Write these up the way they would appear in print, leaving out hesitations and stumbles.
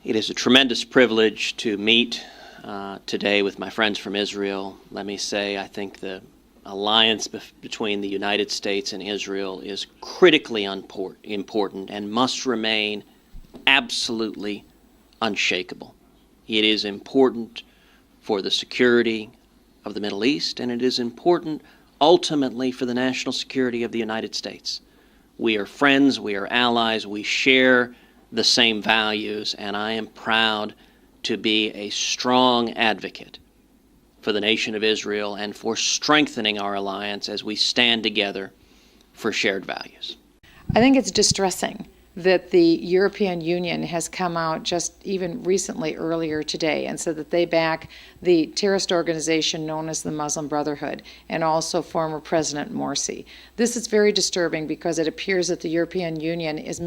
It is a tremendous privilege to meet today with my friends from Israel. Let me say, I think the alliance between the United States and Israel is critically important and must remain absolutely unshakable. It is important for the security of the Middle East, and it is important ultimately for the national security of the United States. We are friends, we are allies, we share the same values, and I am proud to be a strong advocate for the nation of Israel and for strengthening our alliance as we stand together for shared values. I think it's distressing that the European Union has come out just even recently earlier today and said that they back the terrorist organization known as the Muslim Brotherhood and also former President Morsi. This is very disturbing because it appears that the European Union is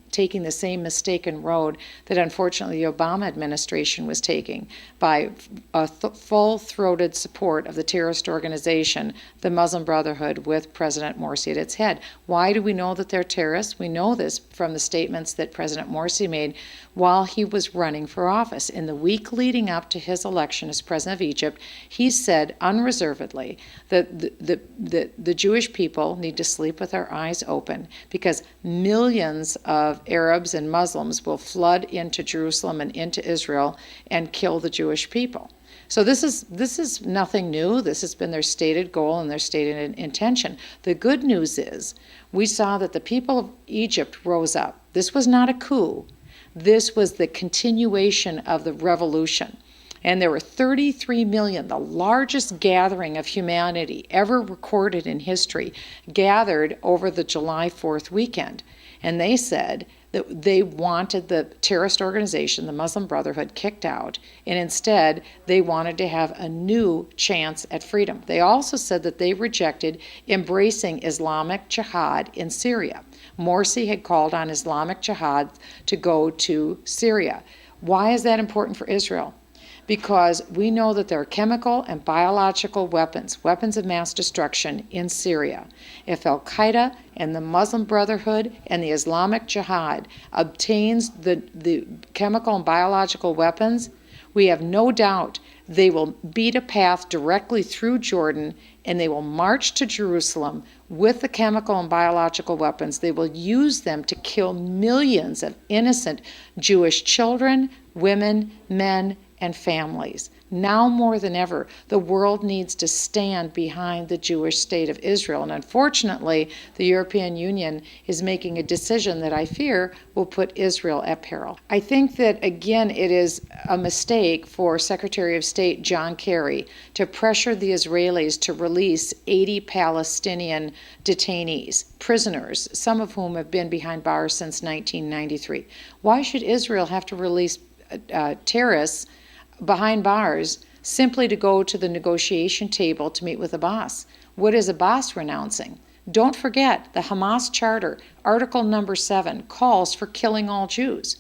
taking the same mistaken road that unfortunately the Obama administration was taking by a full-throated support of the terrorist organization, the Muslim Brotherhood, with President Morsi at its head. Why do we know that they're terrorists? We know this from the statements that President Morsi made while he was running for office. In the week leading up to his election as president of Egypt, he said unreservedly that the Jewish people need to sleep with their eyes open because millions of Arabs and Muslims will flood into Jerusalem and into Israel and kill the Jewish people. So this is nothing new. This has been their stated goal and their stated intention. The good news is we saw that the people of Egypt rose up. This was not a coup. This was the continuation of the revolution. And there were 33 million, the largest gathering of humanity ever recorded in history, gathered over the July 4th weekend. And they said that they wanted the terrorist organization, the Muslim Brotherhood, kicked out, and instead they wanted to have a new chance at freedom. They also said that they rejected embracing Islamic Jihad in Syria. Morsi had called on Islamic Jihad to go to Syria. Why is that important for Israel? Because we know that there are chemical and biological weapons of mass destruction in Syria. If Al-Qaeda and the Muslim Brotherhood and the Islamic Jihad obtains the chemical and biological weapons, we have no doubt they will beat a path directly through Jordan and they will march to Jerusalem with the chemical and biological weapons. They will use them to kill millions of innocent Jewish children, women, men, and families. Now more than ever, the world needs to stand behind the Jewish state of Israel. And unfortunately, the European Union is making a decision that I fear will put Israel at peril. I think that, again, it is a mistake for Secretary of State John Kerry to pressure the Israelis to release 80 Palestinian detainees, prisoners, some of whom have been behind bars since 1993. Why should Israel have to release terrorists behind bars simply to go to the negotiation table to meet with Abbas? What is Abbas renouncing? Don't forget, the Hamas Charter, Article number 7, calls for killing all Jews.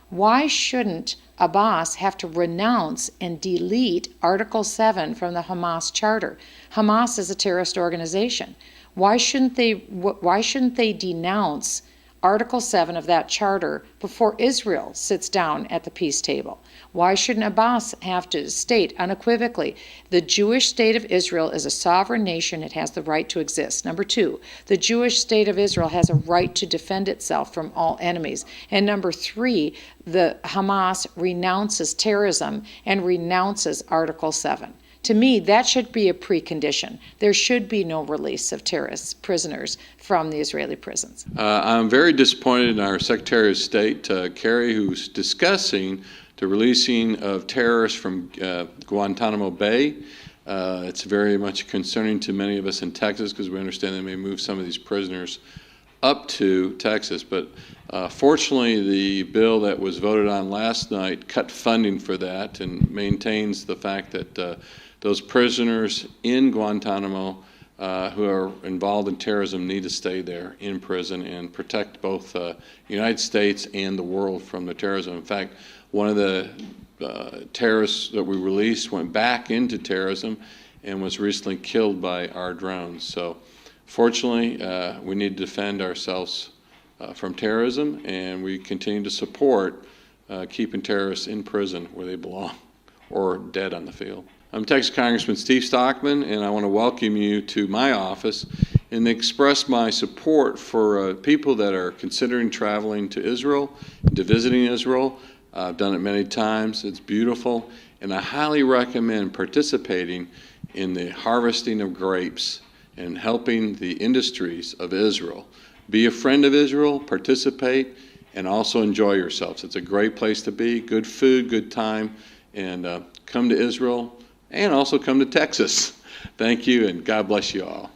Why shouldn't Abbas have to renounce and delete Article 7 from the Hamas Charter? Hamas is a terrorist organization. Why shouldn't they denounce Article 7 of that charter before Israel sits down at the peace table? Why shouldn't Abbas have to state unequivocally, the Jewish state of Israel is a sovereign nation, it has the right to exist? Number 2, the Jewish state of Israel has a right to defend itself from all enemies. And number 3, the Hamas renounces terrorism and renounces Article 7. To me, that should be a precondition. There should be no release of terrorists, prisoners, from the Israeli prisons. I'm very disappointed in our Secretary of State, Kerry, who's discussing the releasing of terrorists from Guantanamo Bay. It's very much concerning to many of us in Texas because we understand they may move some of these prisoners up to Texas. But fortunately, the bill that was voted on last night cut funding for that and maintains the fact that those prisoners in Guantanamo who are involved in terrorism need to stay there in prison and protect both the United States and the world from the terrorism. In fact, one of the terrorists that we released went back into terrorism and was recently killed by our drones. So fortunately, we need to defend ourselves from terrorism, and we continue to support keeping terrorists in prison where they belong or dead on the field. I'm Texas Congressman Steve Stockman, and I want to welcome you to my office and express my support for people that are considering traveling to Israel, to visiting Israel. I've done it many times. It's beautiful, and I highly recommend participating in the harvesting of grapes and helping the industries of Israel. Be a friend of Israel, participate, and also enjoy yourselves. It's a great place to be, good food, good time, and come to Israel, and also come to Texas. Thank you, and God bless you all.